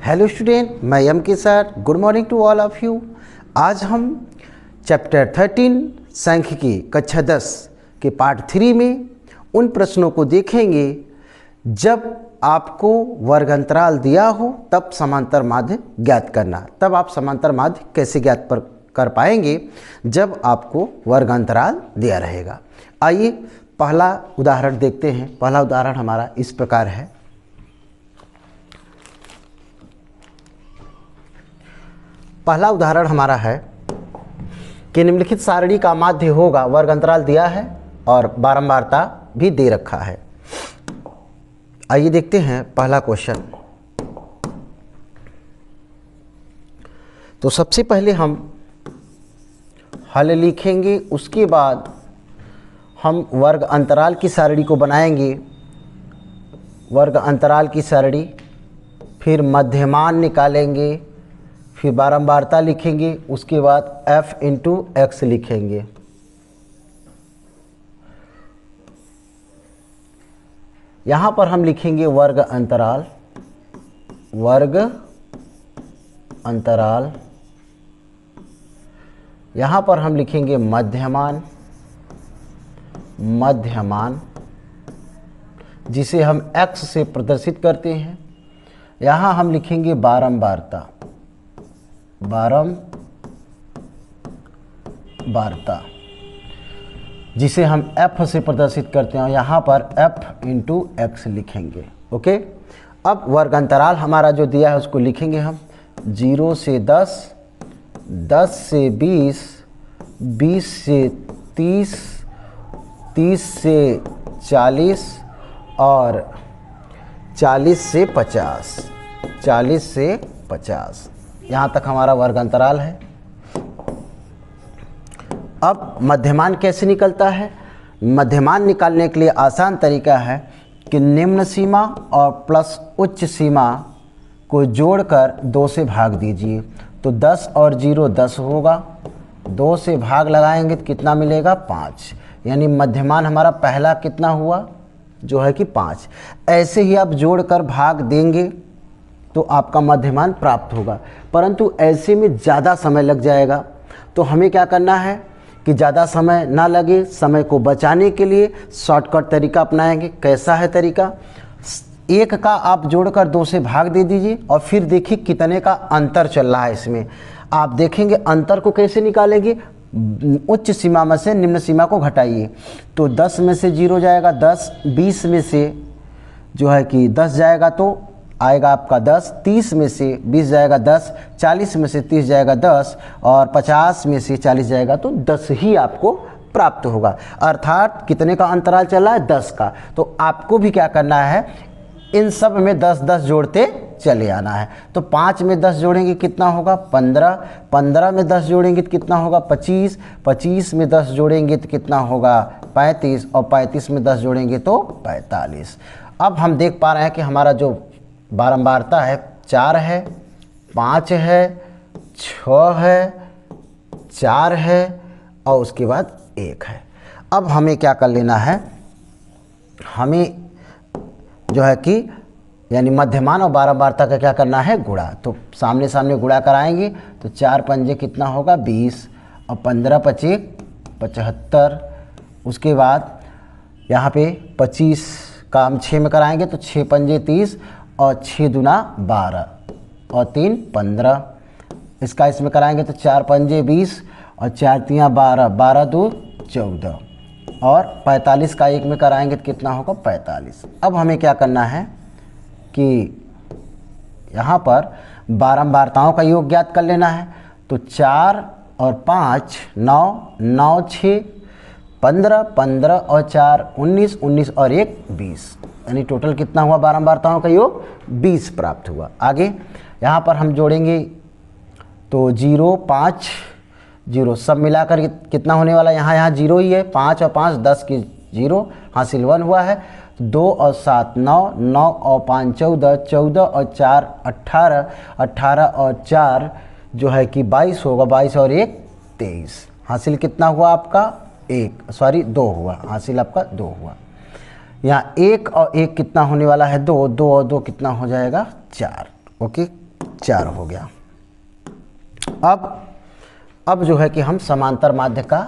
Hello student, मैं M K sir. Good morning to all of you. आज हम chapter 13 सांख्यिकी कक्षा 10 के पार्ट 3 में उन प्रश्नों को देखेंगे जब आपको वर्ग अंतराल दिया हो तब समांतर माध्य ज्ञात करना। तब आप समांतर माध्य कैसे ज्ञात कर पाएंगे जब आपको वर्ग अंतराल दिया रहेगा। आइए पहला उदाहरण देखते हैं। पहला उदाहरण हमारा इस प्रकार है। पहला उदाहरण हमारा है कि निम्नलिखित सारणी का माध्य होगा, वर्ग अंतराल दिया है और बारंबारता भी दे रखा है। आइए देखते हैं पहला क्वेश्चन। तो सबसे पहले हम हल लिखेंगे, उसके बाद हम वर्ग अंतराल की सारणी को बनाएंगे, वर्ग अंतराल की सारणी, फिर मध्यमान निकालेंगे, फिर बारंबारता लिखेंगे, उसके बाद f इंटू एक्स लिखेंगे। यहाँ पर हम लिखेंगे वर्ग अंतराल, वर्ग अंतराल। यहाँ पर हम लिखेंगे मध्यमान, मध्यमान जिसे हम x से प्रदर्शित करते हैं। यहाँ हम लिखेंगे बारंबारता, बारंबारता जिसे हम f से प्रदर्शित करते हैं। यहाँ पर f इंटू एक्स लिखेंगे। ओके, अब वर्ग अंतराल हमारा जो दिया है उसको लिखेंगे हम 0 से 10, 10 से 20, 20 से 30, 30 से 40 और 40 से 50, 40 से 50। यहाँ तक हमारा वर्ग अंतराल है। अब मध्यमान कैसे निकलता है? मध्यमान निकालने के लिए आसान तरीका है कि निम्न सीमा और प्लस उच्च सीमा को जोड़कर 2 से भाग दीजिए। तो 10 और 0 10 होगा, 2 से भाग लगाएंगे तो कितना मिलेगा? 5। यानी मध्यमान हमारा पहला कितना हुआ? जो है कि 5। ऐसे ही आप जोड़कर भाग देंगे तो आपका मध्यमान प्राप्त होगा, परंतु ऐसे में ज़्यादा समय लग जाएगा। तो हमें क्या करना है कि ज़्यादा समय ना लगे, समय को बचाने के लिए शॉर्टकट तरीका अपनाएंगे। कैसा है तरीका? 1 का आप जोड़कर 2 से भाग दे दीजिए और फिर देखिए कितने का अंतर चल रहा है इसमें। आप देखेंगे अंतर को कैसे निकालेंगे। उच्च सीमा में से निम्न सीमा को घटाइए। तो 10 में से 0 जाएगा 10, 20 में से जो है कि 10 जाएगा तो आएगा आपका 10, 30 में से 20 जाएगा 10, 40 में से 30 जाएगा 10 और 50 में से 40 जाएगा तो 10 ही आपको प्राप्त होगा। अर्थात कितने का अंतराल चला है? 10 का। तो आपको भी क्या करना है, इन सब में 10 10 जोड़ते चले आना है। तो 5 में 10 जोड़ेंगे कितना होगा? 15, 15 में 10 जोड़ेंगे तो कितना होगा? 25, 25 में 10 जोड़ेंगे तो कितना होगा? 35 और 35 में 10 जोड़ेंगे तो 45। अब हम देख पा रहे हैं कि हमारा जो बारंबारता है 4 है, 5 है, 6 है, 4 है और उसके बाद 1 है। अब हमें क्या कर लेना है, हमें जो है कि यानी मध्यमान और बारंबारता का क्या करना है? गुणा। तो सामने सामने गुणा कराएंगे तो 4 पंजे कितना होगा? 20 और 15 पचे 75। उसके बाद यहाँ पे 25 का हम 6 में कराएंगे तो 6 पंजे 30 और 6 दूना 12 और 3 15। इसका इसमें कराएंगे तो 4 पंजे 20 और 4 तियाँ 12, 12 दो 14 और 45 का 1 में कराएंगे तो कितना होगा? 45। अब हमें क्या करना है कि यहाँ पर बारंबारताओं का योग ज्ञात कर लेना है। तो 4 और 5 9, 9 6 15, 15 और 4 19, 19 और 1 20। यानी टोटल कितना हुआ बारंबारताओं का योग? 20 प्राप्त हुआ। आगे यहाँ पर हम जोड़ेंगे तो 0 5 0 सब मिलाकर कितना होने वाला? यहाँ 0 ही है। 5 और 5 10 की 0 हासिल 1 हुआ है। 2 और 7 9, 9 और 5 14, 14 और 4 18, 18 और 4 जो है कि 22 होगा। 22 और 1 23। हासिल कितना हुआ आपका? 2 हुआ। हासिल आपका 2 हुआ। यहाँ 1 और 1 कितना होने वाला है? 2, 2 और 2 कितना हो जाएगा? 4। ओके, 4 हो गया। अब जो है कि हम समांतर माध्य का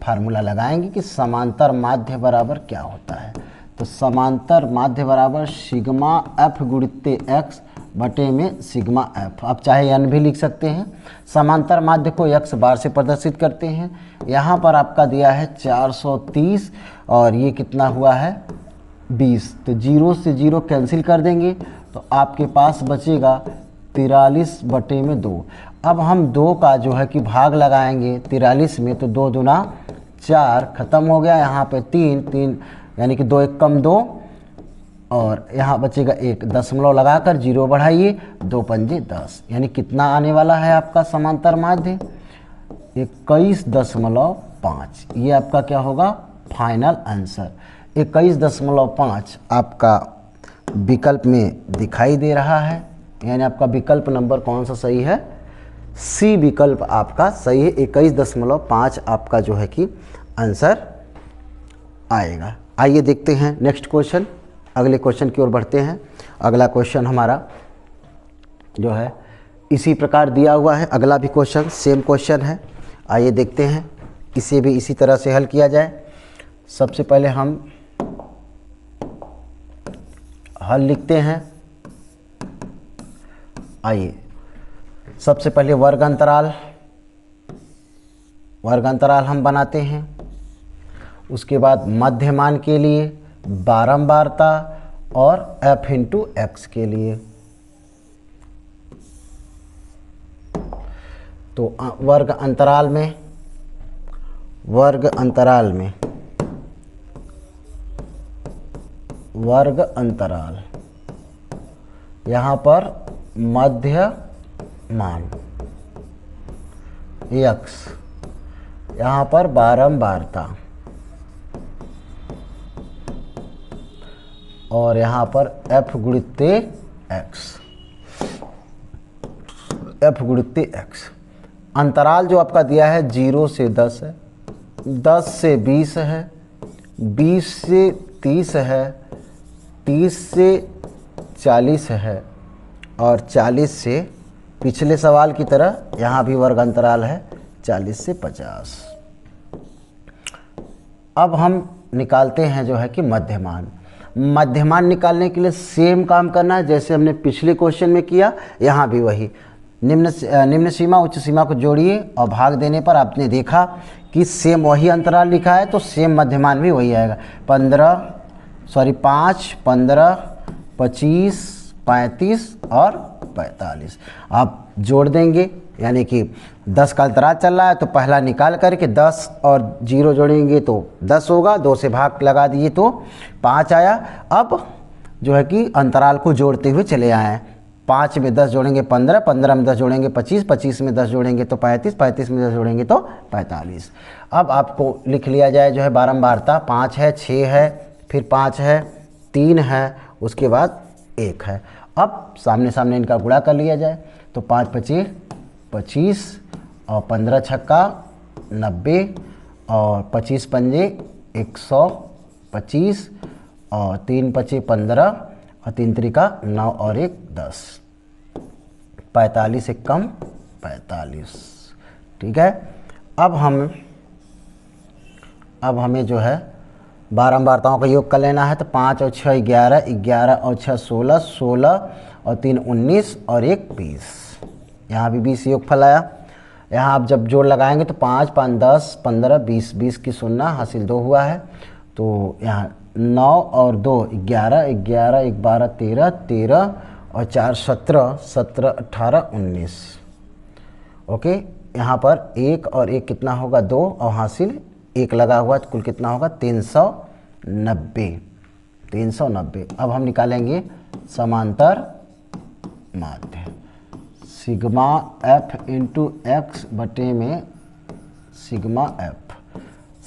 फार्मूला लगाएंगे कि समांतर माध्य बराबर क्या होता है। तो समांतर माध्य बराबर सिग्मा एफ गुणित एक्स बटे में सिग्मा एफ। आप चाहे एन भी लिख सकते हैं। समांतर माध्य को एक्स बार से प्रदर्शित करते हैं। यहाँ पर आपका दिया है 430 और ये कितना हुआ है 20। तो 0 से 0 कैंसिल कर देंगे तो आपके पास बचेगा 43 बटे में 2। अब हम 2 का जो है कि भाग लगाएंगे 43 में, तो 2 दूना 4 ख़त्म हो गया। यहाँ पे 3 यानी कि 2 एक कम 2 और यहाँ बचेगा 1। दशमलव लगाकर 0 बढ़ाइए, 2 पंजे 10, यानी कितना आने वाला है आपका समांतर माध्य 21.5। ये आपका क्या होगा फाइनल आंसर 21.5 आपका विकल्प में दिखाई दे रहा है। यानी आपका विकल्प नंबर कौन सा सही है, सी विकल्प आपका सही है। 21.5 आपका जो है कि आंसर आएगा। आइए देखते हैं नेक्स्ट क्वेश्चन, अगले क्वेश्चन की ओर बढ़ते हैं। अगला क्वेश्चन हमारा जो है इसी प्रकार दिया हुआ है। अगला भी क्वेश्चन सेम क्वेश्चन है। आइए देखते हैं इसे भी इसी तरह से हल किया जाए। सबसे पहले हम हल लिखते हैं। आइए सबसे पहले वर्ग अंतराल हम बनाते हैं। उसके बाद मध्यमान के लिए बारंबारता और f इंटू एक्स के लिए। तो वर्ग अंतराल यहाँ पर मध्यमान x, यहाँ पर बारंबारता और यहाँ पर f गुणित x। अंतराल जो आपका दिया है 0 से 10 है, 10 से 20 है, 20 से 30 है, 30 से 40 है और 40 से पिछले सवाल की तरह यहाँ भी वर्ग अंतराल है 40 से 50। अब हम निकालते हैं जो है कि मध्यमान निकालने के लिए सेम काम करना है जैसे हमने पिछले क्वेश्चन में किया। यहाँ भी वही निम्न सीमा उच्च सीमा को जोड़िए और भाग देने पर आपने देखा कि सेम वही अंतराल लिखा है तो सेम मध्यमान भी वही आएगा। 5, 15, 25, 35 और 45 आप जोड़ देंगे। यानी कि 10 का अंतराल चल रहा है तो पहला निकाल करके 10 और 0 जोड़ेंगे तो 10 होगा, 2 से भाग लगा दिए तो 5 आया। अब जो है कि अंतराल को जोड़ते हुए चले आए। 5 में 10 जोड़ेंगे 15, 15 में 10 जोड़ेंगे 25, 25 में 10 जोड़ेंगे तो 35, 35 में 10 जोड़ेंगे तो 45। अब आपको लिख लिया जाए जो है बारंबारता 5 है, 6 है, फिर 5 है, 3 है, उसके बाद 1 है। अब सामने सामने इनका गुणा कर लिया जाए तो 5 पचे 25 और 15 छक्का 90 और 25 पंजे 125 और 3 पचे 15 और 3 त्रिका 9 और 1 10, 45 से कम 45। ठीक है। अब हमें जो है बारंबारताओं का योग कर लेना है तो 5 और 6 11, 11 और 6 16, 16 और 3 19 और 1 20। यहाँ भी 20 योगफल आया। यहाँ आप जब जोड़ लगाएंगे तो 5 5 10 15 20, 20 की 0 हासिल 2 हुआ है तो यहाँ 9 और 2 11, 11 1 12 13, 13 और 4 17, 17 18 19। ओके। यहाँ पर 1 और 1 कितना होगा 2 और हासिल 1 लगा हुआ तो कुल कितना होगा 390। अब हम निकालेंगे समांतर माध्य सिग्मा एफ इंटू एक्स बटे में सिग्मा एफ।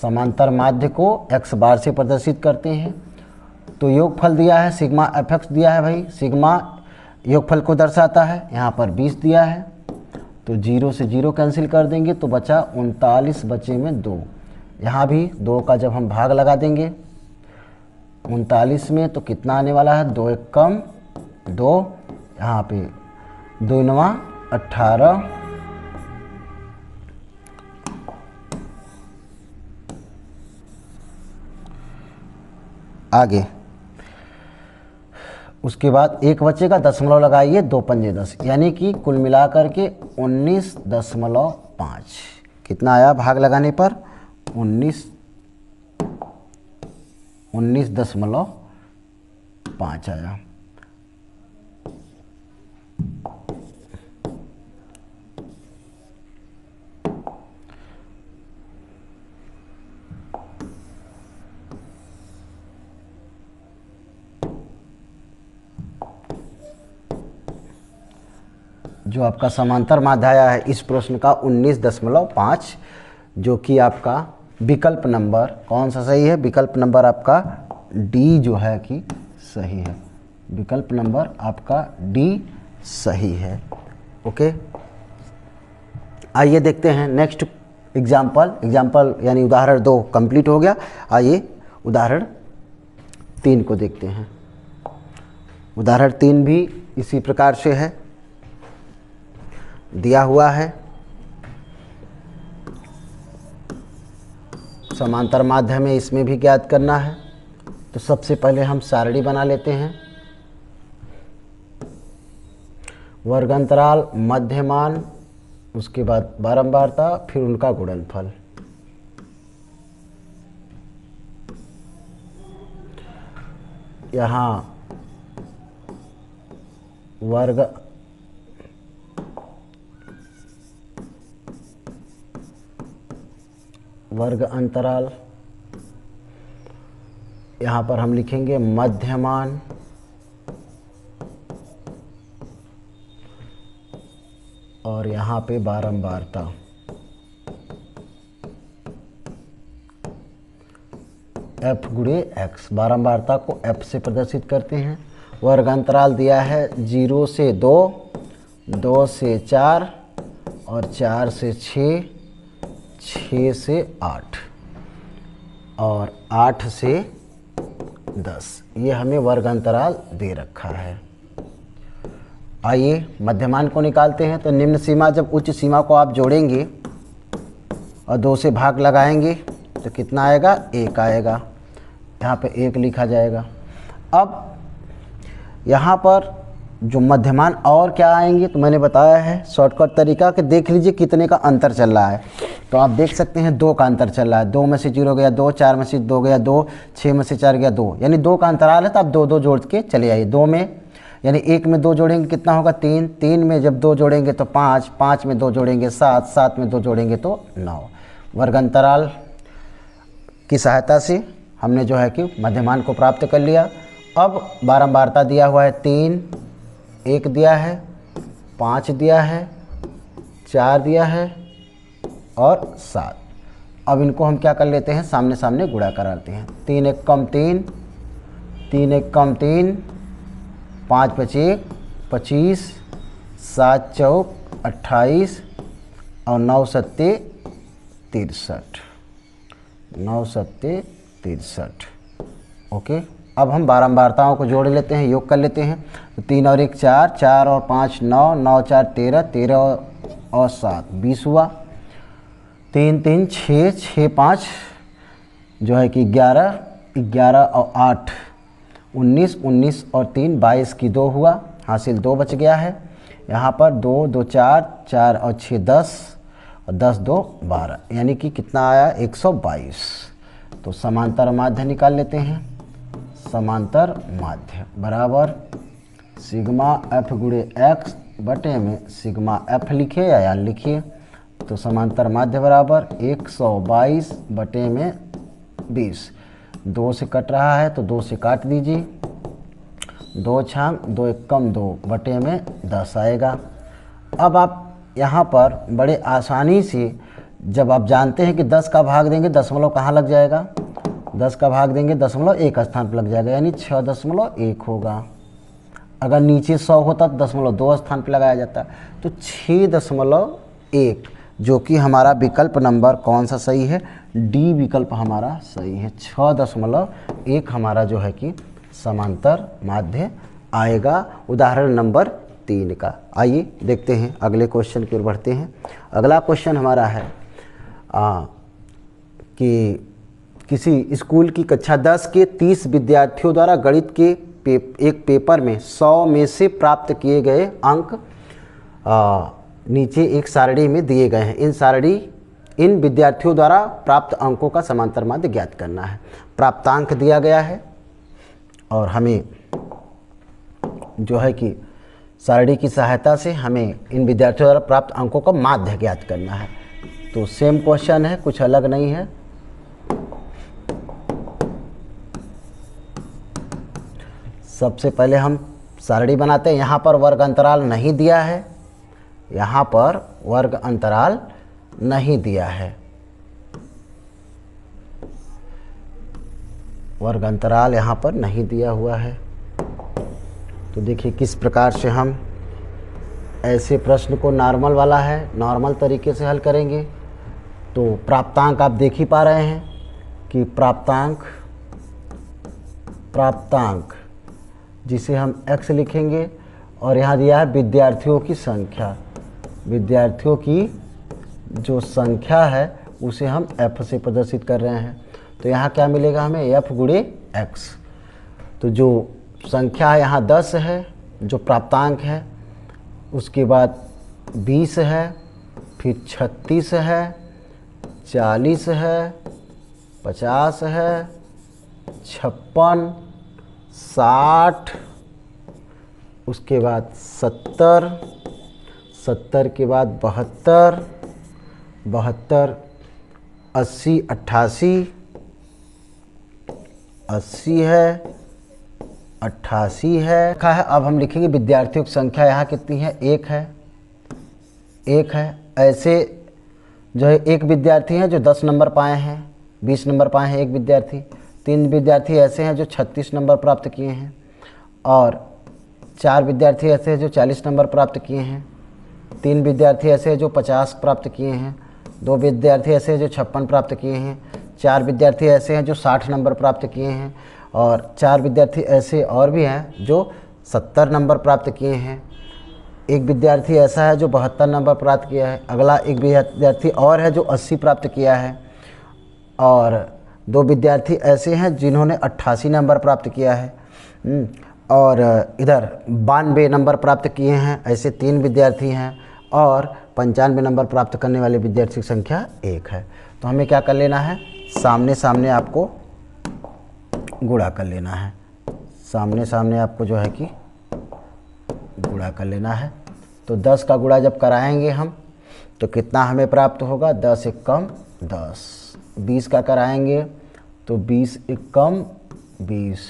समांतर माध्य को एक्स बार से प्रदर्शित करते हैं। तो योगफल दिया है सिग्मा एफ एक्स दिया है भाई, सिग्मा योगफल को दर्शाता है। यहाँ पर 20 दिया है तो 0 से 0 कैंसिल कर देंगे तो बचा 39 बचे में 2। यहाँ भी 2 का जब हम भाग लगा देंगे 39 में तो कितना आने वाला है 2 एक कम 2, यहाँ पे 2×9 18। आगे उसके बाद एक बचेगा, दशमलव लगाइए, 2 पंजे 10, यानी कि कुल मिलाकर के 19.5। कितना आया भाग लगाने पर? 19.5 आया। जो आपका समांतर माध्य आया है इस प्रश्न का 19.5, जो कि आपका विकल्प नंबर कौन सा सही है? विकल्प नंबर आपका डी जो है कि सही है। विकल्प नंबर आपका डी सही है। ओके, आइए देखते हैं नेक्स्ट एग्जाम्पल यानी उदाहरण 2 कंप्लीट हो गया। आइए उदाहरण 3 को देखते हैं। उदाहरण 3 भी इसी प्रकार से है, दिया हुआ है समांतर माध्य में, इसमें भी ज्ञात करना है। तो सबसे पहले हम सारणी बना लेते हैं। वर्गांतराल, मध्यमान, उसके बाद बारंबारता, फिर उनका गुणनफल। यहाँ वर्ग अंतराल, यहाँ पर हम लिखेंगे मध्यमान, और यहाँ पे बारंबारता। f गुणे x, बारंबारता को f से प्रदर्शित करते हैं। वर्ग अंतराल दिया है 0 से 2, 2 से 4 और 4 से 6, 6 से 8 और 8 से 10। ये हमें वर्ग अंतराल दे रखा है। आइए मध्यमान को निकालते हैं। तो निम्न सीमा, जब उच्च सीमा को आप जोड़ेंगे और 2 से भाग लगाएंगे तो कितना आएगा? 1 आएगा। यहाँ पे 1 लिखा जाएगा। अब यहाँ पर जो मध्यमान और क्या आएंगे, तो मैंने बताया है शॉर्टकट तरीका कि देख लीजिए कितने का अंतर चल रहा है। तो आप देख सकते हैं 2 का अंतर चल रहा है। 2 में से 0 गया 2, 4 में से 2 गया 2, 6 में से 4 गया 2, यानी 2 का अंतराल है। तो आप 2 जोड़ के चले आइए। 2 में यानी 1 में 2 जोड़ेंगे कितना होगा? 3, 3 में जब 2 जोड़ेंगे तो 5, 5 में 2 जोड़ेंगे 7, 7 में 2 जोड़ेंगे तो 9। वर्ग अंतराल की सहायता से हमने जो है कि मध्यमान को प्राप्त कर लिया। अब बारंबारता दिया हुआ है 3, 1 दिया है, 5 दिया है, 4 दिया है और 7। अब इनको हम क्या कर लेते हैं? सामने सामने गुणा कराते हैं। 3 1 कम 3, 3 1 कम 3, 5 5 1 25, 7 चौक 28 और 9 सत्ते 63, 9 सत्ते 63। ओके, अब हम बारंबारताओं को जोड़ लेते हैं, योग कर लेते हैं। तो 3 और 1 4, 4 और 5 9, 9 4 13, 13 और 7 20 हुआ। 3 3 6, 6 5 जो है कि 11, 11 और 8 19, 19 और 3 22 की 2 हुआ, हासिल 2 बच गया है। यहाँ पर 2 2 4, 4 और 6 10 और 10 2 12, यानी कि कितना आया? 122। तो समांतर माध्य निकाल लेते हैं। समांतर माध्य बराबर सिग्मा f गुणे x बटे में सिग्मा f लिखिए या यान लिखिए। तो समांतर माध्य बराबर 122 बटे में 20। 2 से कट रहा है तो 2 से काट दीजिए। 2 छांग 2 1 कम 2 बटे में 10 आएगा। अब आप यहाँ पर बड़े आसानी से, जब आप जानते हैं कि 10 का भाग देंगे दशमलव कहाँ लग जाएगा? 10 का भाग देंगे दशमलव 1 स्थान पर लग जाएगा, यानी 6.1 होगा। अगर नीचे 100 होता तो 0.2 स्थान पर लगाया जाता। तो 6.1, जो कि हमारा विकल्प नंबर कौन सा सही है? डी विकल्प हमारा सही है। 6.1 हमारा जो है कि समांतर माध्य आएगा। उदाहरण नंबर 3 का। आइए देखते हैं, अगले क्वेश्चन की ओर बढ़ते हैं। अगला क्वेश्चन हमारा है कि किसी स्कूल की कक्षा 10 के 30 विद्यार्थियों द्वारा गणित के एक पेपर में 100 में से प्राप्त किए गए अंक नीचे एक सारणी में दिए गए हैं। इन विद्यार्थियों द्वारा प्राप्त अंकों का समांतर माध्य ज्ञात करना है। प्राप्तांक दिया गया है और हमें जो है कि सारणी की सहायता से हमें इन विद्यार्थियों द्वारा प्राप्त अंकों का माध्य ज्ञात करना है। तो सेम क्वेश्चन है, कुछ अलग नहीं है। सबसे पहले हम सारणी बनाते हैं। यहाँ पर वर्ग अंतराल नहीं दिया है, यहाँ पर वर्ग अंतराल नहीं दिया है, वर्ग अंतराल यहाँ पर नहीं दिया हुआ है। तो देखिए किस प्रकार से हम ऐसे प्रश्न को, नॉर्मल वाला है, नॉर्मल तरीके से हल करेंगे। तो प्राप्तांक आप देख ही पा रहे हैं कि प्राप्तांक जिसे हम x लिखेंगे, और यहाँ दिया है विद्यार्थियों की संख्या। विद्यार्थियों की जो संख्या है उसे हम f से प्रदर्शित कर रहे हैं। तो यहाँ क्या मिलेगा हमें, f गुणे x। तो जो संख्या है यहाँ 10 है, जो प्राप्तांक है, उसके बाद 20 है, फिर 36 है, 40 है, 50 है, 56, 60, उसके बाद 70, 70 के बाद 72, 72, 80, 88, 80 है, 88 है। लिखा है। अब हम लिखेंगे विद्यार्थियों की संख्या यहाँ कितनी है, 1 है, 1 है। ऐसे जो है एक विद्यार्थी हैं जो 10 नंबर पाए हैं, 20 नंबर पाए हैं एक विद्यार्थी। 3 विद्यार्थी ऐसे हैं जो 36 नंबर प्राप्त किए हैं, और 4 विद्यार्थी ऐसे हैं जो 40 नंबर प्राप्त किए हैं। 3 विद्यार्थी ऐसे हैं जो 50 प्राप्त किए हैं। 2 विद्यार्थी ऐसे हैं जो 56 प्राप्त किए हैं। 4 विद्यार्थी ऐसे हैं जो 60 नंबर प्राप्त किए हैं, और 4 विद्यार्थी ऐसे और भी हैं जो 70 नंबर प्राप्त किए हैं। एक विद्यार्थी ऐसा है जो 72 नंबर प्राप्त किया है। अगला एक विद्यार्थी और है जो 80 प्राप्त किया है, और 2 विद्यार्थी ऐसे हैं जिन्होंने 88 नंबर प्राप्त किया है, और इधर 92 नंबर प्राप्त किए हैं। ऐसे 3 विद्यार्थी हैं, और 95 नंबर प्राप्त करने वाले विद्यार्थी की संख्या 1 है। तो हमें क्या कर लेना है, सामने सामने आपको गुणा कर लेना है। सामने सामने आपको जो है कि गुणा कर लेना है। तो 10 का गुणा जब कराएंगे हम तो कितना हमें प्राप्त होगा, 10 एक कम 10। 20 का कराएंगे तो 20 एक कम 20,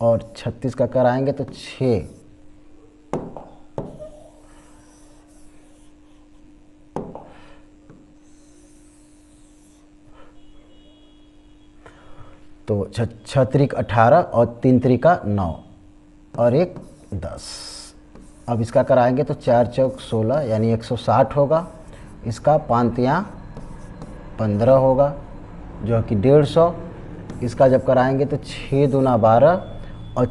और 36 का कराएंगे तो 6। तो 6 त्रिक 18 और 3 त्रिका 9 और 1 10। अब इसका कराएंगे तो 4 चौक 16 यानी 160 होगा। इसका 5 तियाँ 15 होगा जो कि 150। इसका जब कराएंगे तो 6 दूना 12 और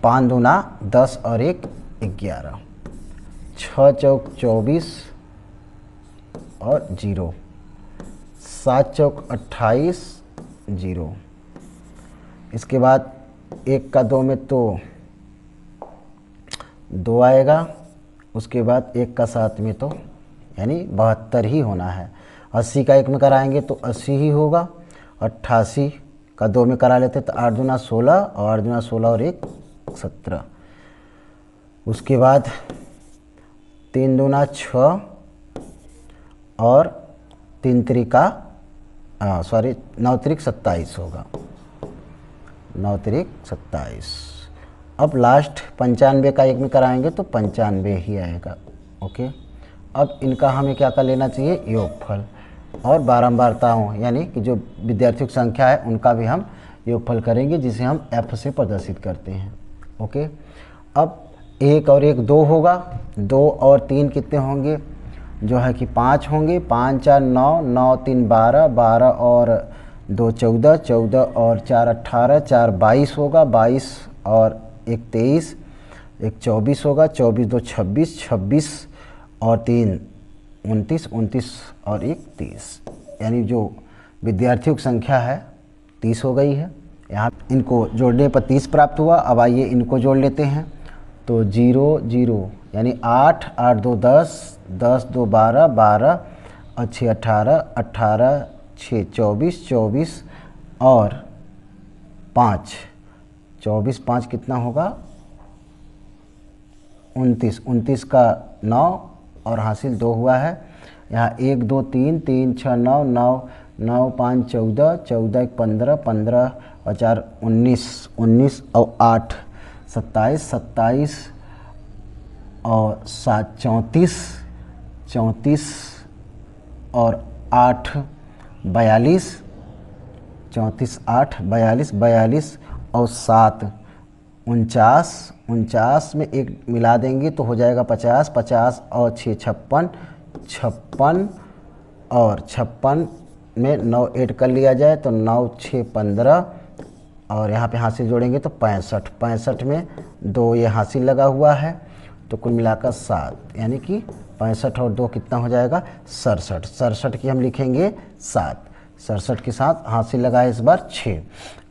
5 दूना 10 और 1 11। 6 चौक 24 और 0। 7 चौक 28 0। इसके बाद 1 का 2 में तो 2 आएगा। उसके बाद 1 का 7 में तो यानी 72 ही होना है। 80 का 1 में कराएंगे तो 80 ही होगा। 88 का 2 में करा लेते तो 8 दूना 16 और 8 दूना 16 और 1 17। उसके बाद 3 दूना 6 और 3 त्रिका 9 त्रिक 27 होगा। 9 त्रिक 27। अब लास्ट 95 का 1 में कराएंगे तो 95 ही आएगा। ओके, अब इनका हमें क्या कर लेना चाहिए, योगफल, और बारंबारताओं यानी कि जो विद्यार्थियों की संख्या है उनका भी हम योगफल करेंगे, जिसे हम F से प्रदर्शित करते हैं। ओके, अब 1 और 1 2 होगा। 2 और 3 कितने होंगे, जो है कि 5 होंगे। 5 4 9, 9 3 12, 12 और 2 14, 14 और 4 18, 4 22 होगा। 22 और 1 23, एक 24 होगा, 24 दो 26, 26 और 3 29, 29 और 1 30, यानी जो विद्यार्थियों की संख्या है 30 हो गई है। यहाँ इनको जोड़ने पर 30 प्राप्त हुआ। अब आइए इनको जोड़ लेते हैं। तो 0 0 यानी 8 8 2 10, 10 2 12, 12 और 6 18, 18 6 24, 24 और 5 24 5 कितना होगा 29, 29 का 9 और हासिल 2 हुआ है। यहाँ 1 2 3 3 6 9 9 9 5 14, 14 1 15, 15 और 4 19, 19 और 8 27, 27 और 7 34, 34 और 8 42, 34 8 42, 42 और 7 49, 49 में 1 मिला देंगे तो हो जाएगा 50, 50 और 6 56, 56 और 56 में 9 ऐड कर लिया जाए तो 9 6 15 और यहाँ पे हासिल जोड़ेंगे तो 65, 65 में 2 ये हासिल लगा हुआ है तो कुल मिलाकर 7, यानी कि 65 और 2 कितना हो जाएगा 67, 67 की हम लिखेंगे 7, 67 के साथ हासिल लगा है इस बार 6।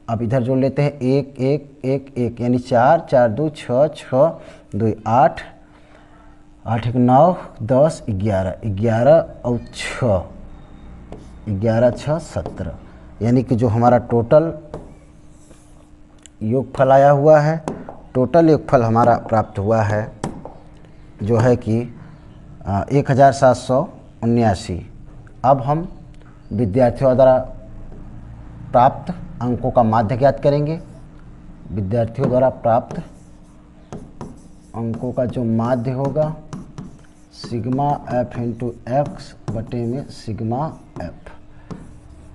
अब इधर जोड़ लेते हैं 1 1 1 1 यानी 4 4 2 6 6 2 8 8 1 9 10 11, 11 और 6 11 6 17, यानी कि जो हमारा टोटल योगफल आया हुआ है, टोटल योगफल हमारा प्राप्त हुआ है जो है कि 1779। अब हम विद्यार्थियों द्वारा प्राप्त अंकों का माध्य ज्ञात करेंगे। विद्यार्थियों द्वारा प्राप्त अंकों का जो माध्य होगा सिग्मा एफ इंटू एक्स बटे में सिग्मा एफ।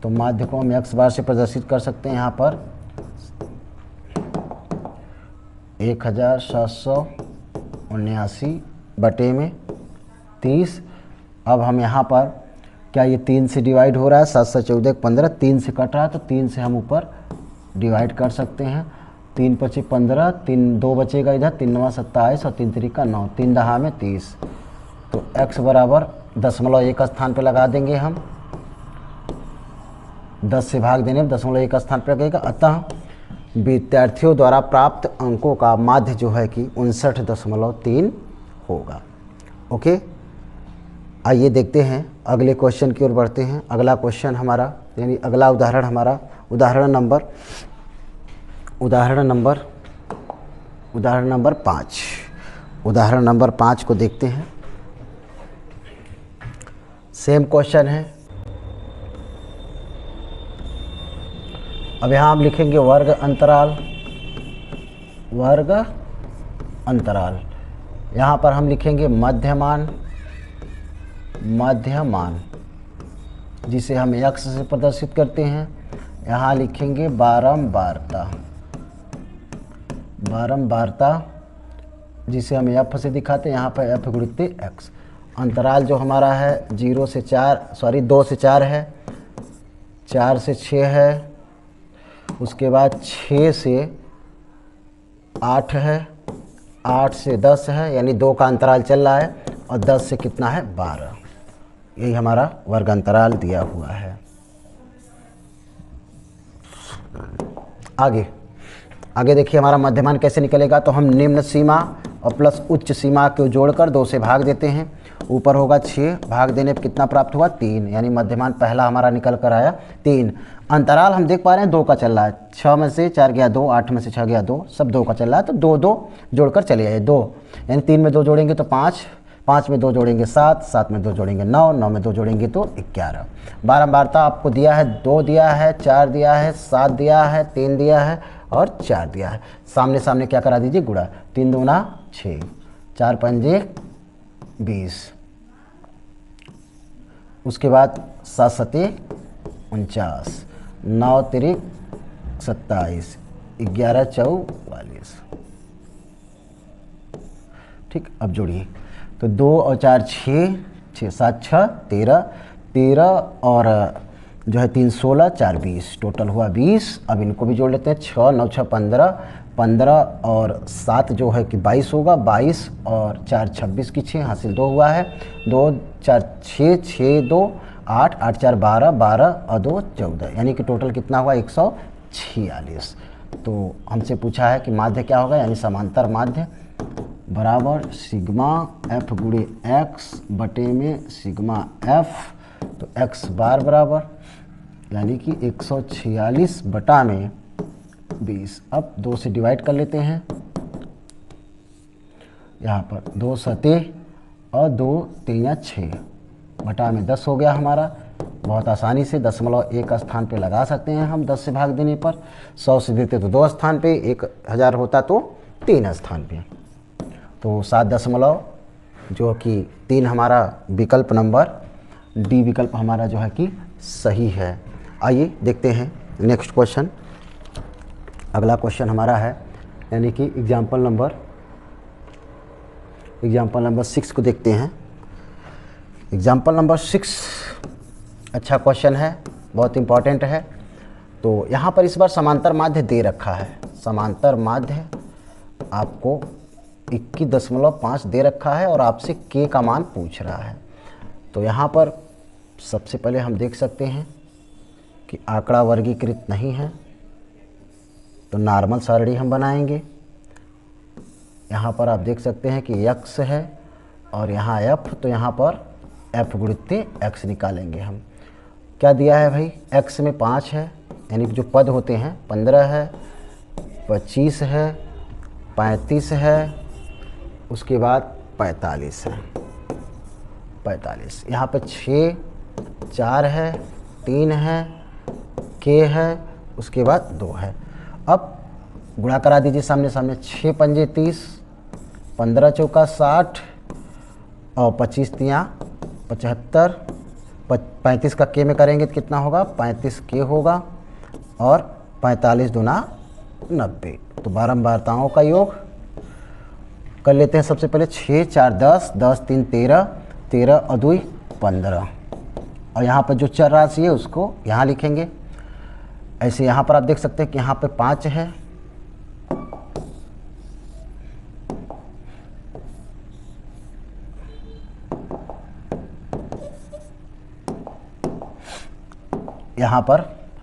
तो माध्य को हम एक्स बार से प्रदर्शित कर सकते हैं। यहाँ पर 1779 बटे में 30। अब हम यहाँ पर क्या ये 3 से डिवाइड हो रहा है, 7 7 14 15, 3 से कट रहा है तो 3 से हम ऊपर डिवाइड कर सकते हैं। 3 5 15, 3 2 बचेगा इधर, 3 9 27 और 3 3 का 9, 3 दहा में 30। तो x बराबर 0.1 स्थान पर लगा देंगे हम, 10 से भाग देने में 0.1 स्थान पर लगेगा। अतः विद्यार्थियों द्वारा प्राप्त अंकों का माध्य जो है कि 59.3 होगा। ओके, आइए देखते हैं अगले क्वेश्चन की ओर बढ़ते हैं। अगला क्वेश्चन हमारा यानी अगला उदाहरण हमारा उदाहरण नंबर 5। उदाहरण नंबर 5 को देखते हैं। सेम क्वेश्चन है। अब यहाँ हम लिखेंगे वर्ग अंतराल। यहाँ पर हम लिखेंगे मध्यमान, जिसे हम x से प्रदर्शित करते हैं। यहाँ लिखेंगे बारंबारता, जिसे हम f से दिखाते हैं। यहाँ पर f गुणित x। अंतराल जो हमारा है 2 से 4 है, 4 से 6 है, उसके बाद 6 से 8 है, 8 से 10 है, यानी 2 का अंतराल चल रहा है, और 10 से कितना है 12। यही हमारा वर्ग अंतराल दिया हुआ है। आगे देखिए हमारा मध्यमान कैसे निकलेगा। तो हम निम्न सीमा और प्लस उच्च सीमा को जोड़कर 2 से भाग देते हैं। ऊपर होगा 6, भाग देने पर कितना प्राप्त हुआ 3, यानी मध्यमान पहला हमारा निकल कर आया 3। अंतराल हम देख पा रहे हैं 2 का चल रहा है, 6 में से 4 गया 2, 8 में से 6 गया 2, सब 2 का चल रहा है। तो 2 2 जोड़कर चले आइए 2, यानी 3 में 2 जोड़ेंगे तो 5, 5 में 2 जोड़ेंगे 7, 7 में 2 जोड़ेंगे 9, 9 में 2 जोड़ेंगे तो 11। बारंबारता आपको दिया है 2 दिया है, 4 दिया है, 7 दिया है, 3 दिया है और 4 दिया है। सामने सामने क्या करा दीजिए गुणा, 3 दूना 6, 4 पंजे 20, उसके बाद 7 सते 49, 9 तिरिक 27, 11 44। ठीक, अब जोड़िए तो 2 और 4 6, 6 7 6 13, 13 और जो है 3 16, 4 20, टोटल हुआ 20। अब इनको भी जोड़ लेते हैं। 6 9 6 15, 15 और 7 जो है कि 22 होगा, 22 और 4 26 की 6 हासिल 2 हुआ है, 2 4 6 6 2 8 8 4 12 12 और 2 14, यानी कि टोटल कितना हुआ 146। तो हमसे पूछा है कि माध्य क्या होगा, यानी समांतर माध्य बराबर सिग्मा एफ गुणे एक्स बटे में सिग्मा एफ, तो एक्स बार बराबर यानी कि 146 बटा में 20। अब 2 से डिवाइड कर लेते हैं, यहाँ पर 2 सते और 2 3 6 बटा में 10 हो गया हमारा। बहुत आसानी से 0.1 स्थान पे लगा सकते हैं हम 10 से भाग देने पर। 100 से देते तो 2 स्थान पे, 1000 होता तो 3 स्थान पे। तो 7 दशमलव जो कि 3 हमारा विकल्प नंबर डी विकल्प हमारा जो है कि सही है। आइए देखते हैं नेक्स्ट क्वेश्चन। अगला क्वेश्चन हमारा है यानी कि एग्जाम्पल नंबर 6 को देखते हैं। एग्जाम्पल नंबर 6 अच्छा क्वेश्चन है, बहुत इम्पॉर्टेंट है। तो यहाँ पर इस बार समांतर माध्य दे रखा है। समांतर माध्य आपको 21.5 दे रखा है और आपसे के का मान पूछ रहा है। तो यहाँ पर सबसे पहले हम देख सकते हैं कि आंकड़ा वर्गीकृत नहीं है, तो नॉर्मल सारणी हम बनाएंगे। यहाँ पर आप देख सकते हैं कि x है और यहाँ f, तो यहाँ पर f गुणित x निकालेंगे हम। क्या दिया है भाई, x में 5 है, यानी कि जो पद होते हैं 15 है, 25 है, 35 है, उसके बाद 45 है। 45 यहाँ पर 6 4 है, 3 है, k है, उसके बाद 2 है। अब गुणा करा दीजिए सामने सामने, 6 पंजे 30, 15 चौका 60 और 25 तियाँ 75, 35 का के में करेंगे तो कितना होगा, 35 के होगा और 45 दूना 90। तो बारंबारताओं का योग कर लेते हैं। सबसे पहले 6 4 10, 10 3 13, 13 और 2 15, और यहाँ पर जो चर राशि है उसको यहाँ लिखेंगे। ऐसे यहाँ पर आप देख सकते हैं कि यहाँ पे 5 है, यहाँ पर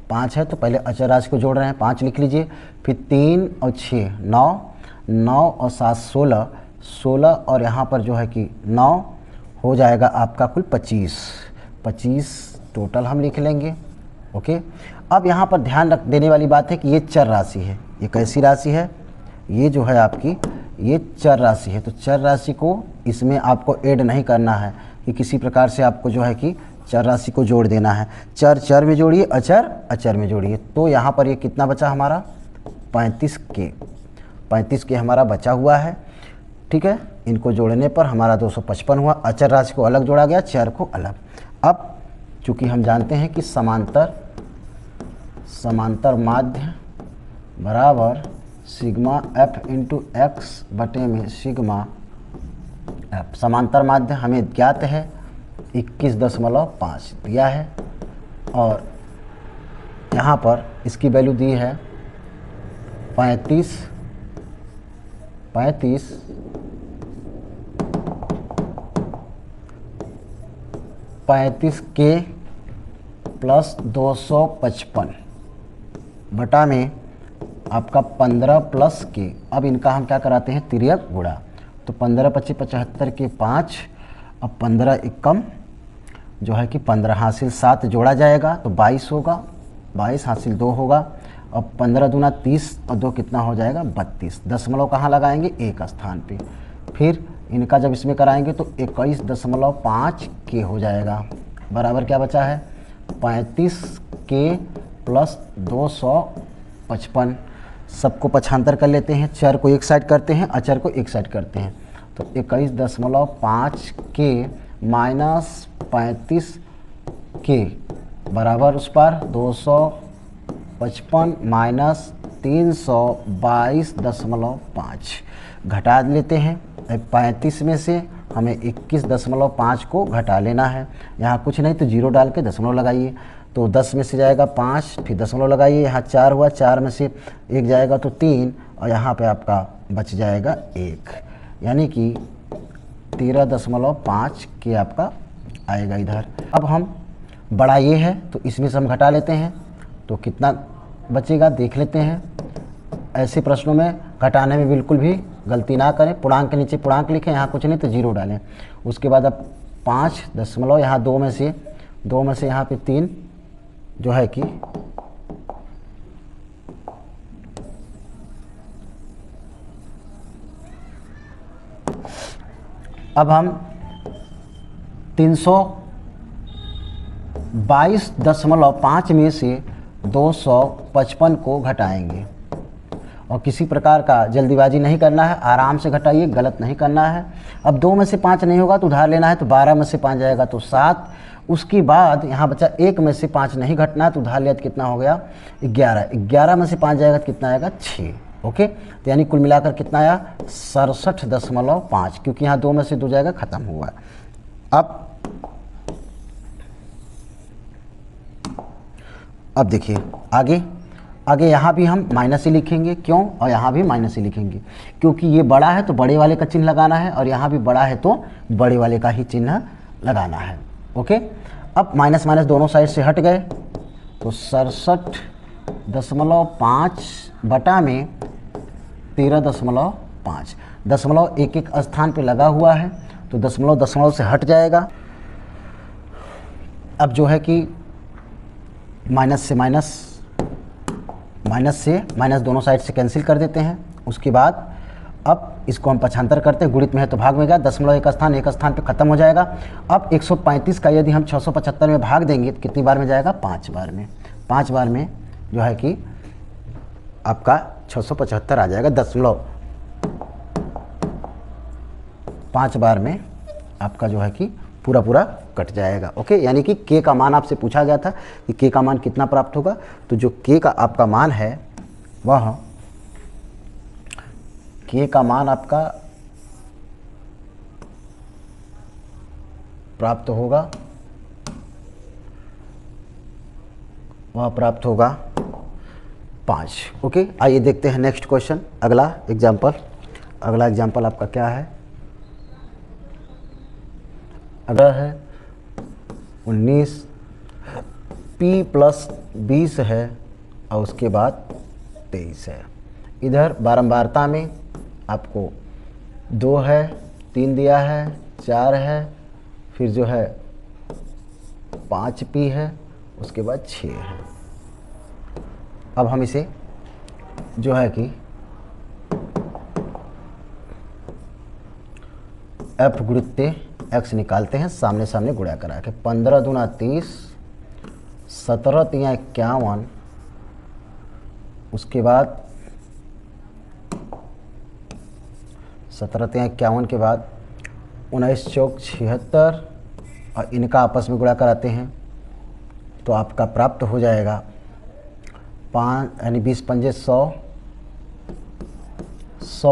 5 है, तो पहले अचर राशि को जोड़ रहे हैं। 5 लिख लीजिए, फिर 3 और 6 9, 9 और 7 16, 16 और यहाँ पर जो है कि 9 हो जाएगा आपका कुल 25, 25 टोटल हम लिख लेंगे। ओके। अब यहाँ पर ध्यान रख देने वाली बात है कि ये चर राशि है। ये कैसी राशि है, ये जो है आपकी ये चर राशि है। तो चर राशि को इसमें आपको ऐड नहीं करना है कि किसी प्रकार से आपको जो है कि चर राशि को जोड़ देना है। चर चर में जोड़िए, अचर अचर में जोड़िए। तो यहाँ पर ये कितना बचा हमारा 35 के हमारा बचा हुआ है। ठीक है, इनको जोड़ने पर हमारा 255 हुआ। अचर राशि को अलग जोड़ा गया, चर को अलग। अब चूँकि हम जानते हैं कि समांतर माध्य बराबर सिग्मा एफ इंटू एक्स बटे में सिग्मा एफ। समांतर माध्य हमें ज्ञात है 21.5 दिया है और यहाँ पर इसकी वैल्यू दी है 35 के प्लस 255 बटा में आपका 15 प्लस के। अब इनका हम क्या कराते हैं, तिर्यक गुणा। तो 15 25 75 के 5, अब 15 एकम जो है कि 15 हासिल 7 जोड़ा जाएगा तो 22 होगा, 22 हासिल 2 होगा। अब 15 दूना 30 और 2 कितना हो जाएगा 32। दशमलव कहाँ लगाएंगे, एक स्थान पे। फिर इनका जब इसमें कराएंगे तो 21.5 के हो जाएगा। बराबर क्या बचा है 35 के प्लस 255। सबको पक्षांतर कर लेते हैं, चर को एक साइड करते हैं, अचर को एक साइड करते हैं। तो 21.5 के माइनस 35 के बराबर उस पर 255 माइनस 322.5 घटा लेते हैं। 35 में से हमें 21.5 को घटा लेना है। यहाँ कुछ नहीं तो जीरो डाल के दशमलव लगाइए। तो 10 में से जाएगा 5, फिर दशमलव लगाइए, यहाँ 4 हुआ, 4 में से 1 जाएगा तो 3, और यहाँ पे आपका बच जाएगा 1, यानी कि 13.5 के आपका आएगा इधर। अब हम बड़ा ये है तो इसमें से हम घटा लेते हैं, तो कितना बचेगा देख लेते हैं। ऐसे प्रश्नों में घटाने में बिल्कुल भी गलती ना करें, पूर्णांक के नीचे पूर्णांक लिखें, यहाँ कुछ नहीं तो 0 डालें। उसके बाद अब 5 दशमलव, यहाँ 2 में से यहाँ पे 3 जो है कि अब हम 322.5 में से 255 को घटाएंगे, और किसी प्रकार का जल्दीबाजी नहीं करना है, आराम से घटाइए, गलत नहीं करना है। अब 2 में से 5 नहीं होगा तो उधार लेना है, तो 12 में से 5 जाएगा तो 7। उसके बाद यहाँ बचा 1 में से 5 नहीं घटना है, तो उधार लिया तो कितना हो गया 11। 11 में से 5 जाएगा तो कितना आएगा 6। ओके, तो यानी कुल मिलाकर कितना आया 67.5, क्योंकि यहाँ 2 में से 2 जाएगा, ख़त्म हुआ। अब देखिए आगे यहाँ भी हम माइनस ही लिखेंगे, क्यों, और यहाँ भी माइनस ही लिखेंगे, क्योंकि ये बड़ा है तो बड़े वाले का चिन्ह लगाना है, और यहाँ भी बड़ा है तो बड़े वाले का ही चिन्ह लगाना है। ओके, अब माइनस माइनस दोनों साइड से हट गए, तो 67.5 बटा में 13.5, दशमलव एक एक स्थान पे लगा हुआ है, तो दशमलव से हट जाएगा। अब जो है कि माइनस से माइनस दोनों साइड से कैंसिल कर देते हैं। उसके बाद अब इसको हम पक्षांतर करते हैं, गुणित में है तो भाग में गया, दशमलव एक स्थान पे ख़त्म हो जाएगा। अब 135 का यदि हम 675 में भाग देंगे तो कितनी बार में जाएगा 5 बार में। 5 बार में जो है कि आपका 675 आ जाएगा, दशमलव 5 बार में आपका जो है कि पूरा कट जाएगा। ओके, यानी कि के का मान आपसे पूछा गया था कि के का मान कितना प्राप्त होगा, तो जो के का आपका मान है वह के का मान आपका प्राप्त होगा, वह प्राप्त होगा 5। ओके, आइए देखते हैं नेक्स्ट क्वेश्चन, अगला एग्जाम्पल आपका क्या है। अगला है 19 p + 20 है और उसके बाद 23 है। इधर बारंबारता में आपको 2 है, 3 दिया है, 4 है, फिर जो है 5p है, उसके बाद 6 है। अब हम इसे जो है कि f गुणित x निकालते हैं, सामने सामने गुणा करा के। 15 दूना 30, 17 तिया 51, उसके बाद 17 तिया 51 के बाद 19 चौक 76, और इनका आपस में गुणा कराते हैं तो आपका प्राप्त हो जाएगा 5 यानी 20 पंजे 100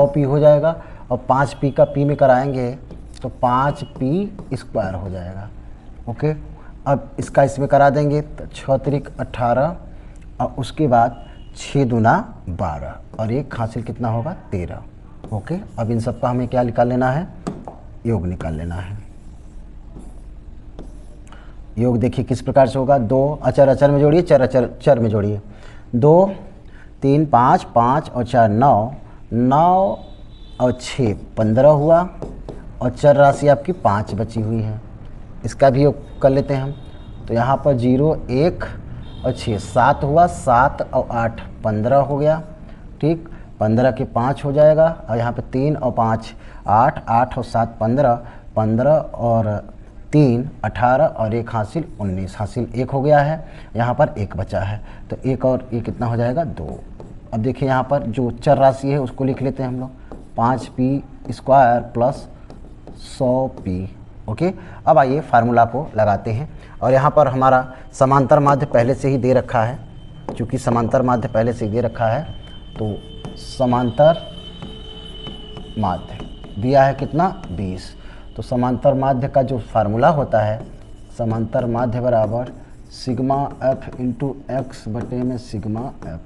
पी हो जाएगा, और 5p का p में कराएंगे तो 5p² हो जाएगा। ओके, अब इसका इसमें करा देंगे तो 6 त्रिक 18, और उसके बाद 6 दूना 12, और एक हासिल कितना होगा 13। ओके, अब इन सब का हमें क्या निकाल लेना है, योग निकाल लेना है। योग देखिए किस प्रकार से होगा, 2 अचर अचर में जोड़िए, चर अचर चर में जोड़िए। 2 3 5 5 और 4 9, 9 और 6 15 हुआ, और चर राशि आपकी 5 बची हुई है, इसका भी योग कर लेते हैं हम। तो यहाँ पर 0 1 और 6 7 हुआ, 7 और 8 15 हो गया, ठीक, 15 के 5 हो जाएगा, और यहाँ पे 3 और 5 8, 8 और 7 15, 15 और 3 18, और एक हासिल 19, हासिल 1 हो गया है, यहाँ पर 1 बचा है, तो 1 और ये कितना हो जाएगा 2। अब देखिए यहाँ पर जो चर राशि है उसको लिख लेते हैं हम लोग, 5p² + 100p। ओके, अब आइए फार्मूला को लगाते हैं, और यहाँ पर हमारा समांतर माध्य पहले से ही दे रखा है, क्योंकि समांतर माध्य पहले से ही दे रखा है, तो समांतर माध्य दिया है कितना 20। तो समांतर माध्य का जो फार्मूला होता है, समांतर माध्य बराबर सिग्मा एफ इंटू एक्स बटे में सिग्मा एफ।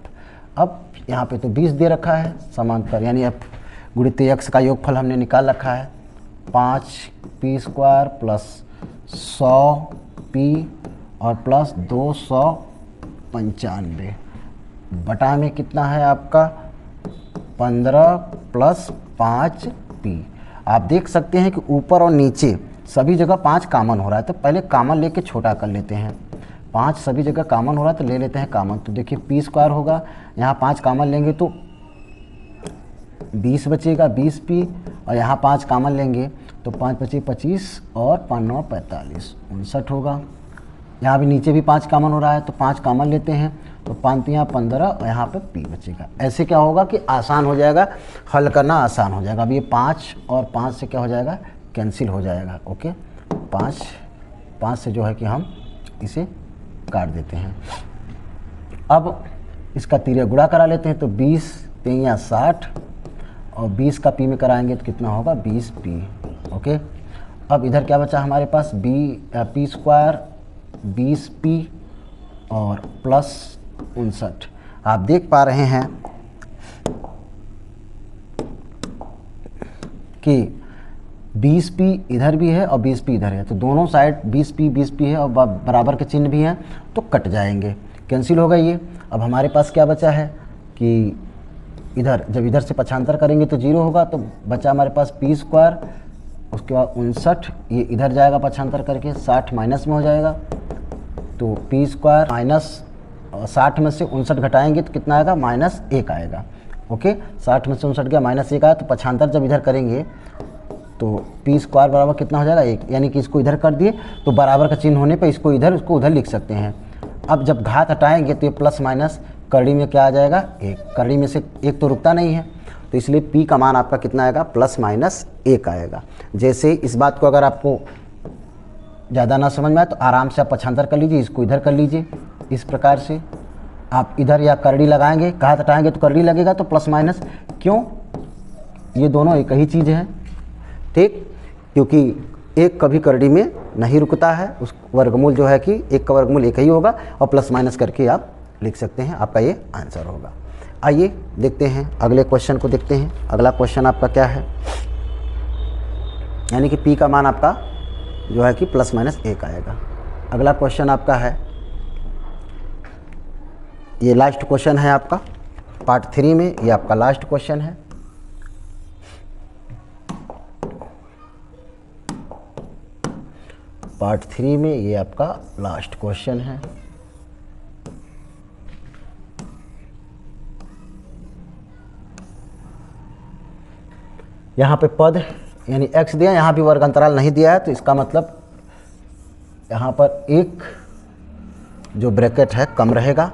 अब यहाँ पे तो 20 दे रखा है समांतर, यानी एफ गुणित एक्स का योगफल हमने निकाल रखा है 5p² प्लस 100p और प्लस 295 बटा में कितना है आपका 15 प्लस 5p। आप देख सकते हैं कि ऊपर और नीचे सभी जगह 5 कॉमन हो रहा है, तो पहले कॉमन लेके छोटा कर लेते हैं। 5 सभी जगह कॉमन हो रहा है तो ले लेते हैं कॉमन। तो देखिए p² होगा, यहाँ 5 कॉमन लेंगे तो 20 बचेगा 20p, और यहाँ 5 कॉमन लेंगे तो 5 बचे 25 और 5 9 45 59 होगा। यहाँ भी नीचे भी 5 कॉमन हो रहा है तो 5 कॉमन लेते हैं तो 5 यहाँ 15 और यहाँ पे p बचेगा। ऐसे क्या होगा कि आसान हो जाएगा, हल करना आसान हो जाएगा। अब ये 5 और 5 से क्या हो जाएगा, कैंसिल हो जाएगा। ओके, 5 से जो है कि हम इसे काट देते हैं। अब इसका तिर्यक गुणा करा लेते हैं तो 20 3 60 और 20 का p में कराएंगे तो कितना होगा 20p। ओके, अब इधर क्या बचा हमारे पास p² 20p और प्लस 59। आप देख पा रहे हैं कि 20p इधर भी है और 20p इधर है, तो दोनों साइड 20p है और बराबर के चिन्ह भी हैं तो कट जाएंगे, कैंसिल होगा ये। अब हमारे पास क्या बचा है कि इधर जब इधर से पक्षांतर करेंगे तो 0 होगा, तो बचा हमारे पास p², उसके बाद 59, ये इधर जाएगा पक्षांतर करके 60 माइनस में हो जाएगा, तो p² माइनस 60 में से 59 घटाएंगे तो कितना आएगा -1 आएगा। ओके, 60 में से 59 गया -1 आया, तो पक्षांतर जब इधर करेंगे तो p² बराबर कितना हो जाएगा 1, यानी कि इसको इधर कर दिए तो बराबर का चिन्ह होने पे इसको इधर उसको उधर लिख सकते हैं। अब जब घात हटाएंगे तो ये प्लस माइनस करड़ी में क्या आ जाएगा 1, करड़ी में से 1 तो रुकता नहीं है, तो इसलिए p का मान आपका कितना आएगा +-1 आएगा। जैसे इस बात को अगर आपको ज़्यादा ना समझ में आए तो आराम से आप पक्षांतर कर लीजिए, इसको इधर कर लीजिए। इस प्रकार से आप इधर या करड़ी लगाएंगे, घात हटाएंगे तो करड़ी लगेगा, तो प्लस माइनस, क्यों, ये दोनों एक ही चीज़ है, ठीक, क्योंकि एक कभी करड़ी में नहीं रुकता है, उस वर्गमूल जो है कि एक का वर्गमूल एक ही होगा, और प्लस माइनस करके आप लिख सकते हैं, आपका ये आंसर होगा। आइए देखते हैं अगले क्वेश्चन को देखते हैं। अगला क्वेश्चन आपका क्या है, यानी कि p का मान आपका जो है कि +-1 आएगा। अगला क्वेश्चन आपका है, ये लास्ट क्वेश्चन है आपका पार्ट 3 में, ये आपका लास्ट क्वेश्चन है। पार्ट 3 में ये आपका लास्ट क्वेश्चन है। यहाँ पे पद यानी x दिया, यहाँ भी वर्ग अंतराल नहीं दिया है, तो इसका मतलब यहाँ पर एक जो ब्रैकेट है कम रहेगा।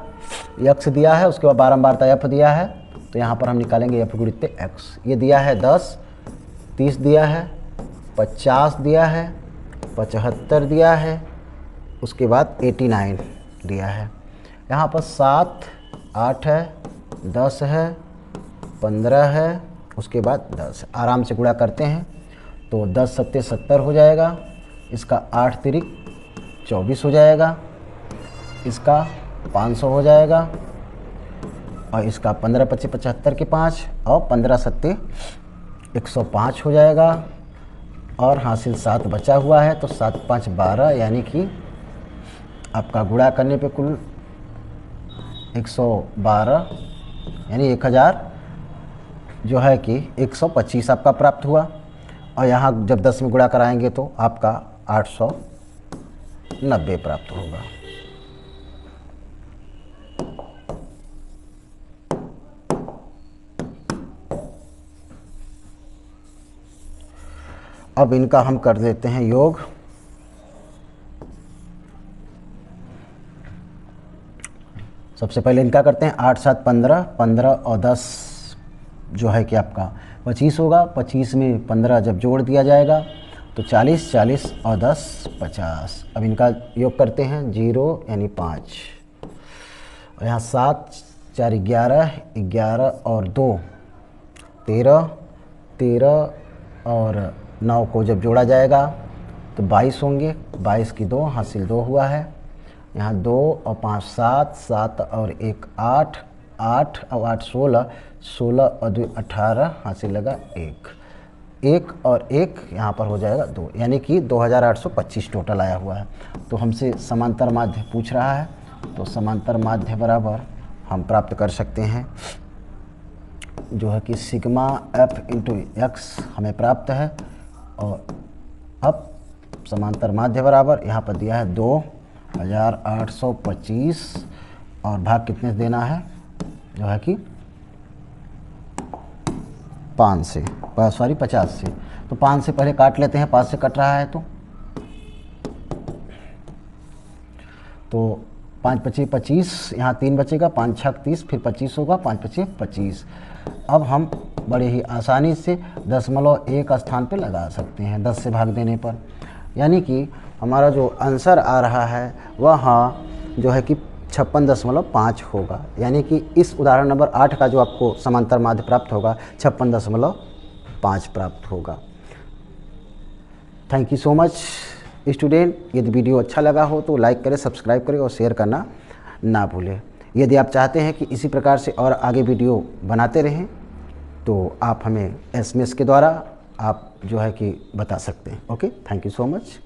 x दिया है, उसके बाद बारंबारता f दिया है, तो यहाँ पर हम निकालेंगे f गुणित x। ये दिया है 10, 30 दिया है, 50 दिया है, 75 दिया है, उसके बाद 89 दिया है। यहाँ पर 7, 8 है, 10 है, 15 है, उसके बाद 10। आराम से गुणा करते हैं तो 10 सत्ते 70 हो जाएगा, इसका 8 तिरिक 24 हो जाएगा, इसका 500 हो जाएगा, और इसका 15 25 75 के 5 और 15 सत्ते 105 हो जाएगा, और हासिल 7 बचा हुआ है, तो 7 5 12, यानी कि आपका गुणा करने पे कुल 112 यानी 1000 जो है कि 125 आपका प्राप्त हुआ। और यहाँ जब 10 में गुणा कराएंगे तो आपका 890 प्राप्त होगा। अब इनका हम कर देते हैं योग। सबसे पहले इनका करते हैं 8 7 15, 15 और 10 जो है कि आपका 25 होगा। 25 में 15 जब जोड़ दिया जाएगा तो 40, 40 और 10 50। अब इनका योग करते हैं 0 यानी 5, और यहाँ 7 4 11, 11 और 2 13, 13 और 9 को जब जोड़ा जाएगा तो 22 होंगे। 22 की 2 हासिल 2 हुआ है। यहाँ 2 और 5 7, 7 और 1 8, 8 और 8 16, 16 और 2 18, हासिल लगा 1, 1 और 1 यहाँ पर हो जाएगा 2, यानी कि 2825 टोटल आया हुआ है। तो हमसे समांतर माध्य पूछ रहा है, तो समांतर माध्य बराबर हम प्राप्त कर सकते हैं जो है कि सिग्मा f इंटू एक्स हमें प्राप्त है। और अब समांतर माध्य बराबर यहाँ पर दिया है 2825 और भाग कितने से देना है, जो है कि 5 से, सॉरी 50 से। तो 5 से पहले काट लेते हैं, 5 से कट रहा है तो 5 पचे 25, यहाँ 3 बचेगा, 5 छक 30, फिर 25 होगा, 5 पचे 25। अब हम बड़े ही आसानी से 0.1 स्थान पे लगा सकते हैं 10 से भाग देने पर, यानी कि हमारा जो आंसर आ रहा है वह जो है कि 56.5 होगा। यानी कि इस उदाहरण नंबर 8 का जो आपको समांतर माध्य प्राप्त होगा 56.5 प्राप्त होगा। Thank you so much student. यदि वीडियो अच्छा लगा हो तो लाइक करें, सब्सक्राइब करें और शेयर करना ना भूलें। यदि आप चाहते हैं कि इसी प्रकार से और आगे वीडियो बनाते रहें तो आप हमें SMS के द्वारा आप जो है कि बता सकते हैं। Okay, thank you so much.